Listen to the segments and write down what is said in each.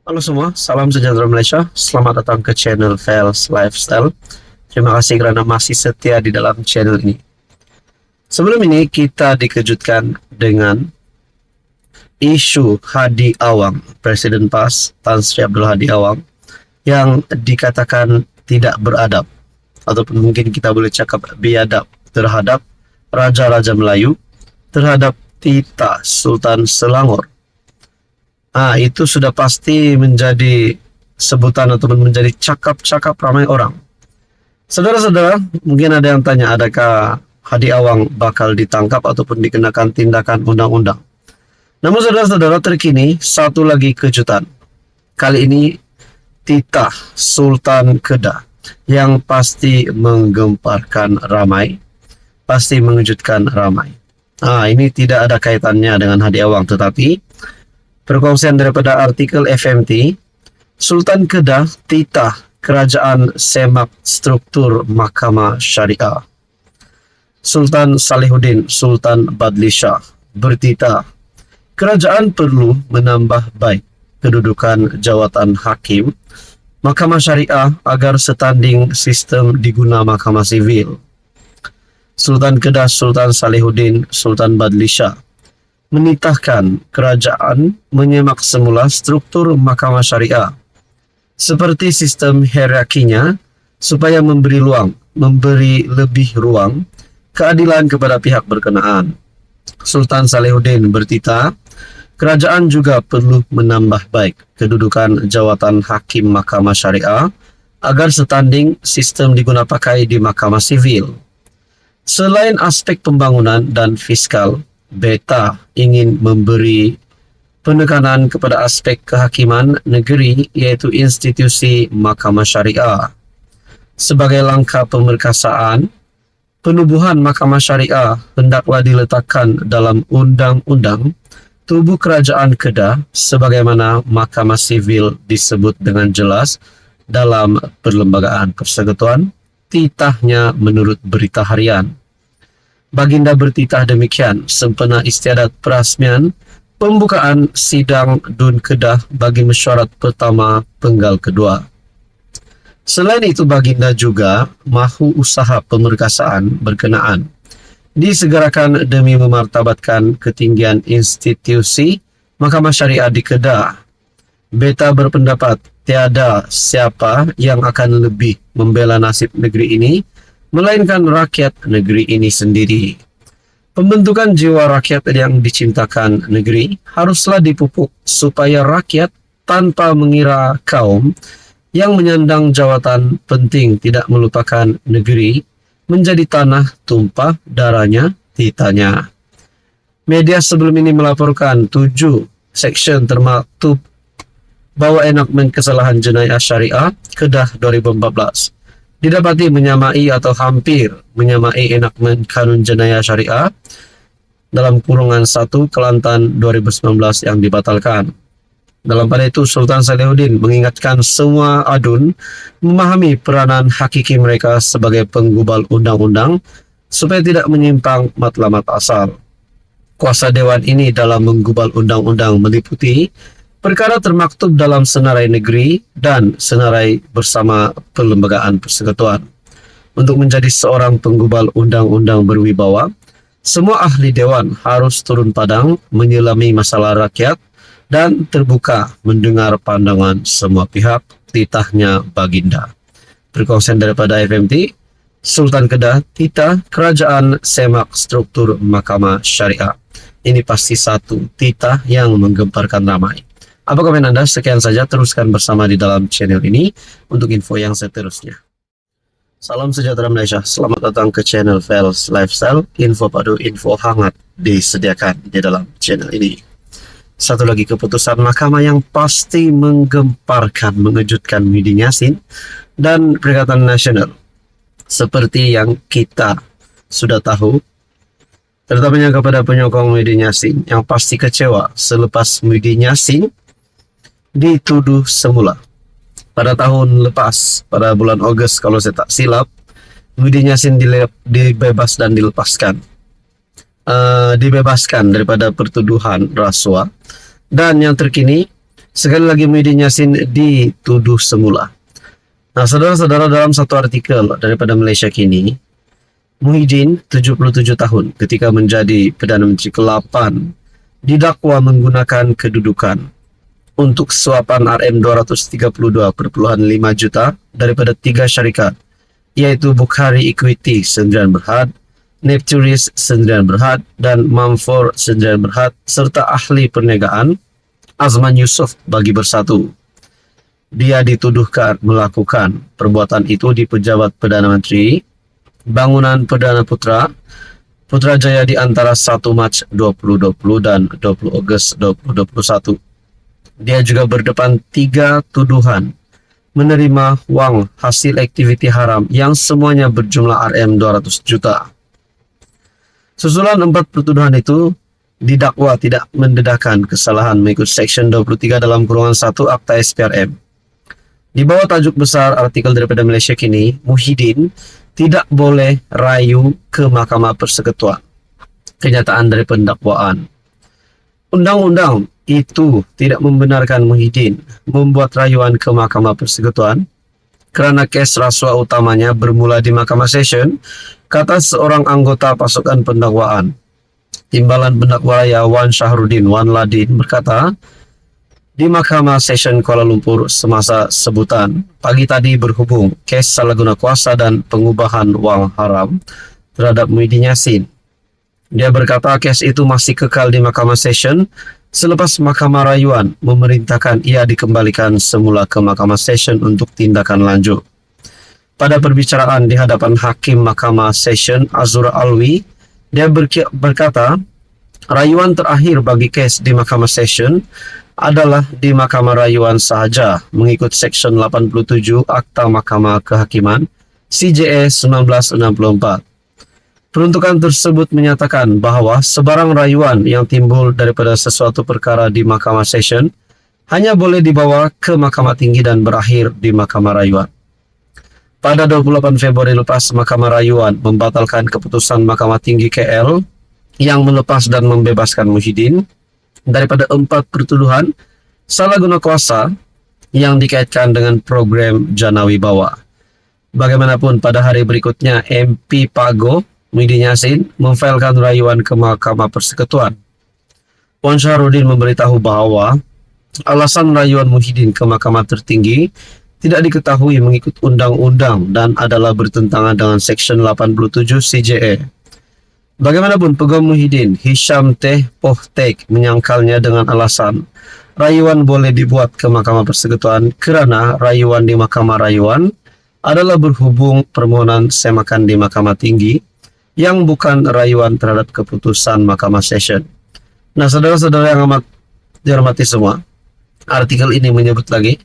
Halo semua, salam sejahtera Malaysia. Selamat datang ke channel Fels Lifestyle. Terima kasih kerana masih setia di dalam channel ini. Sebelum ini kita dikejutkan dengan isu Hadi Awang, Presiden PAS Tan Sri Abdul Hadi Awang, yang dikatakan tidak beradab ataupun mungkin kita boleh cakap biadab terhadap Raja-Raja Melayu, terhadap Tita Sultan Selangor. Itu sudah pasti menjadi sebutan ataupun menjadi cakap-cakap ramai orang. Saudara-saudara, mungkin ada yang tanya, adakah Hadi Awang bakal ditangkap ataupun dikenakan tindakan undang-undang? Namun saudara-saudara, terkini satu lagi kejutan. Kali ini Tita Sultan Kedah yang pasti menggemparkan ramai, pasti mengejutkan ramai. Ini tidak ada kaitannya dengan Hadi Awang, tetapi perkongsian daripada artikel FMT, Sultan Kedah titah kerajaan semak struktur Mahkamah Syariah. Sultan Salihuddin Sultan Badli Shah bertitah, kerajaan perlu menambah baik kedudukan jawatan hakim Mahkamah Syariah agar setanding sistem diguna Mahkamah Sivil. Sultan Kedah Sultan Salihuddin Sultan Badli Shah menitahkan kerajaan menyemak semula struktur Mahkamah Syariah seperti sistem hierarkinya supaya memberi lebih ruang keadilan kepada pihak berkenaan. Sultan Salihuddin bertitah, kerajaan juga perlu menambah baik kedudukan jawatan hakim Mahkamah Syariah agar setanding sistem diguna pakai di Mahkamah Sivil. Selain aspek pembangunan dan fiskal, Beta ingin memberi penekanan kepada aspek kehakiman negeri iaitu institusi Mahkamah Syariah. Sebagai langkah pemerkasaan, penubuhan Mahkamah Syariah hendaklah diletakkan dalam undang-undang tubuh kerajaan Kedah sebagaimana Mahkamah Sivil disebut dengan jelas dalam Perlembagaan Persekutuan, titahnya menurut Berita Harian. Baginda bertitah demikian sempena istiadat perasmian pembukaan sidang Dun Kedah bagi mesyuarat pertama penggal kedua. Selain itu, Baginda juga mahu usaha pemerkasaan berkenaan disegerakan demi memartabatkan ketinggian institusi Mahkamah Syariah di Kedah. Beta berpendapat tiada siapa yang akan lebih membela nasib negeri ini melainkan rakyat negeri ini sendiri. Pembentukan jiwa rakyat yang dicintakan negeri haruslah dipupuk supaya rakyat tanpa mengira kaum yang menyandang jawatan penting tidak melupakan negeri menjadi tanah tumpah darahnya titanya. Media sebelum ini melaporkan 7 seksyen termaktub bahwa enakmen kesalahan jenayah syariah Kedah 2014 didapati menyamai atau hampir menyamai enakmen kanun jenayah syariah dalam kurungan 1 Kelantan 2019 yang dibatalkan. Dalam pada itu, Sultan Salihuddin mengingatkan semua adun memahami peranan hakiki mereka sebagai penggubal undang-undang supaya tidak menyimpang matlamat asal. Kuasa Dewan ini dalam menggubal undang-undang meliputi perkara termaktub dalam Senarai Negeri dan Senarai bersama Perlembagaan Persekutuan. Untuk menjadi seorang penggubal undang-undang berwibawa, semua ahli dewan harus turun padang menyelami masalah rakyat dan terbuka mendengar pandangan semua pihak, titahnya Baginda. Perkongsian daripada FMT, Sultan Kedah titah kerajaan semak struktur Mahkamah Syariah. Ini pasti satu titah yang menggemparkan ramai. Apa komen Anda? Sekian saja, teruskan bersama di dalam channel ini untuk info yang seterusnya. Salam sejahtera Malaysia, selamat datang ke channel Fels Lifestyle. Info padu, info hangat disediakan di dalam channel ini. Satu lagi keputusan mahkamah yang pasti menggemparkan, mengejutkan Muhyiddin Yassin dan Perikatan Nasional. Seperti yang kita sudah tahu, terutamanya kepada penyokong Muhyiddin Yassin yang pasti kecewa selepas Muhyiddin Yassin dituduh semula pada tahun lepas, pada bulan Ogos kalau saya tak silap, Muhyiddin Yassin dibebas dan dilepaskan. Dibebaskan daripada pertuduhan rasuah. Dan yang terkini, Sekali lagi Muhyiddin Yassin dituduh semula. Nah, saudara-saudara, dalam satu artikel daripada Malaysia Kini, Muhyiddin, 77 tahun, ketika menjadi Perdana Menteri ke-8, didakwa menggunakan kedudukan untuk suapan RM232.5 juta daripada 3 syarikat, iaitu Bukhari Equity Sdn Bhd, Nepturis Sdn Bhd, dan Mamfor Sdn Bhd, serta ahli perniagaan Azman Yusof bagi bersatu. Dia dituduhkan melakukan perbuatan itu di Pejabat Perdana Menteri, Bangunan Perdana Putrajaya di antara 1 Mac 2020 dan 20 Ogos 2021. Dia juga berdepan 3 tuduhan menerima wang hasil aktiviti haram yang semuanya berjumlah RM200 juta. Susulan 4 pertuduhan itu, didakwa tidak mendedahkan kesalahan mengikut Seksyen 23 dalam kurungan 1 Akta SPRM. Di bawah tajuk besar artikel daripada Malaysia Kini, Muhyiddin tidak boleh rayu ke Mahkamah Persekutuan. Kenyataan dari pendakwaan. Undang-undang itu tidak membenarkan Muhyiddin membuat rayuan ke Mahkamah Persekutuan kerana kes rasuah utamanya bermula di Mahkamah Session, kata seorang anggota pasukan pendakwaan. Timbalan Pendakwa Raya Wan Shahrudin Wan Ladin berkata, di Mahkamah Session Kuala Lumpur semasa sebutan pagi tadi berhubung kes salah guna kuasa dan pengubahan wang haram terhadap Muhyiddin Yassin. Dia berkata kes itu masih kekal di Mahkamah Session selepas Mahkamah Rayuan memerintahkan ia dikembalikan semula ke Mahkamah Session untuk tindakan lanjut. Pada perbicaraan di hadapan Hakim Mahkamah Session Azura Alwi, dia berkata rayuan terakhir bagi kes di Mahkamah Session adalah di Mahkamah Rayuan sahaja mengikut Seksyen 87 Akta Mahkamah Kehakiman CJA 1964. Peruntukan tersebut menyatakan bahawa sebarang rayuan yang timbul daripada sesuatu perkara di Mahkamah Session hanya boleh dibawa ke Mahkamah Tinggi dan berakhir di Mahkamah Rayuan. Pada 28 Februari lepas, Mahkamah Rayuan membatalkan keputusan Mahkamah Tinggi KL yang melepas dan membebaskan Muhyiddin daripada 4 pertuduhan salah guna kuasa yang dikaitkan dengan program Jana Wibawa. Bagaimanapun, pada hari berikutnya MP Pago Muhyiddin Yassin memfailkan rayuan ke Mahkamah Persekutuan. Wan Shahrudin memberitahu bahawa alasan rayuan Muhyiddin ke Mahkamah Tertinggi tidak diketahui mengikut undang-undang dan adalah bertentangan dengan Seksyen 87 CJA. Bagaimanapun, Peguam Muhyiddin, Hisham Teh Poh Tek, menyangkalnya dengan alasan rayuan boleh dibuat ke Mahkamah Persekutuan kerana rayuan di Mahkamah Rayuan adalah berhubung permohonan semakan di Mahkamah Tinggi yang bukan rayuan terhadap keputusan Mahkamah Session. Nah, saudara-saudara yang amat dihormati semua, artikel ini menyebut lagi,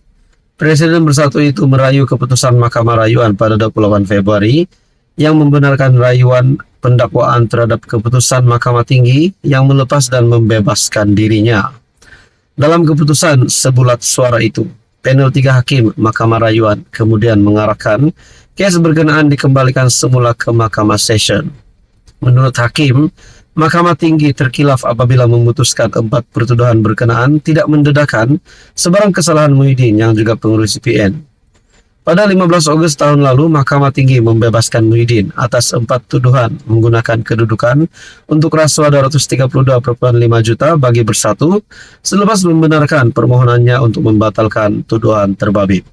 Presiden Bersatu itu merayu keputusan Mahkamah Rayuan pada 28 Februari yang membenarkan rayuan pendakwaan terhadap keputusan Mahkamah Tinggi yang melepas dan membebaskan dirinya. Dalam keputusan sebulat suara itu, panel 3 hakim Mahkamah Rayuan kemudian mengarahkan kes berkenaan dikembalikan semula ke Mahkamah Session. Menurut hakim, Mahkamah Tinggi terkilaf apabila memutuskan 4 pertuduhan berkenaan tidak mendedahkan sebarang kesalahan Muhyiddin yang juga pengurus CPN. Pada 15 Ogos tahun lalu, Mahkamah Tinggi membebaskan Muhyiddin atas 4 tuduhan menggunakan kedudukan untuk rasuah 232.5 juta bagi bersatu selepas membenarkan permohonannya untuk membatalkan tuduhan terbabit.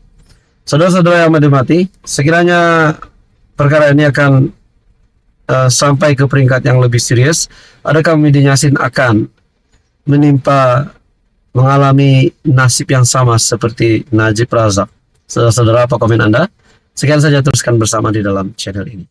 Saudara-saudara yang menikmati, sekiranya perkara ini akan sampai ke peringkat yang lebih serius, adakah Muhyiddin Yassin akan mengalami nasib yang sama seperti Najib Razak? Saudara-saudara, apa komen Anda? Sekian saja, teruskan bersama di dalam channel ini.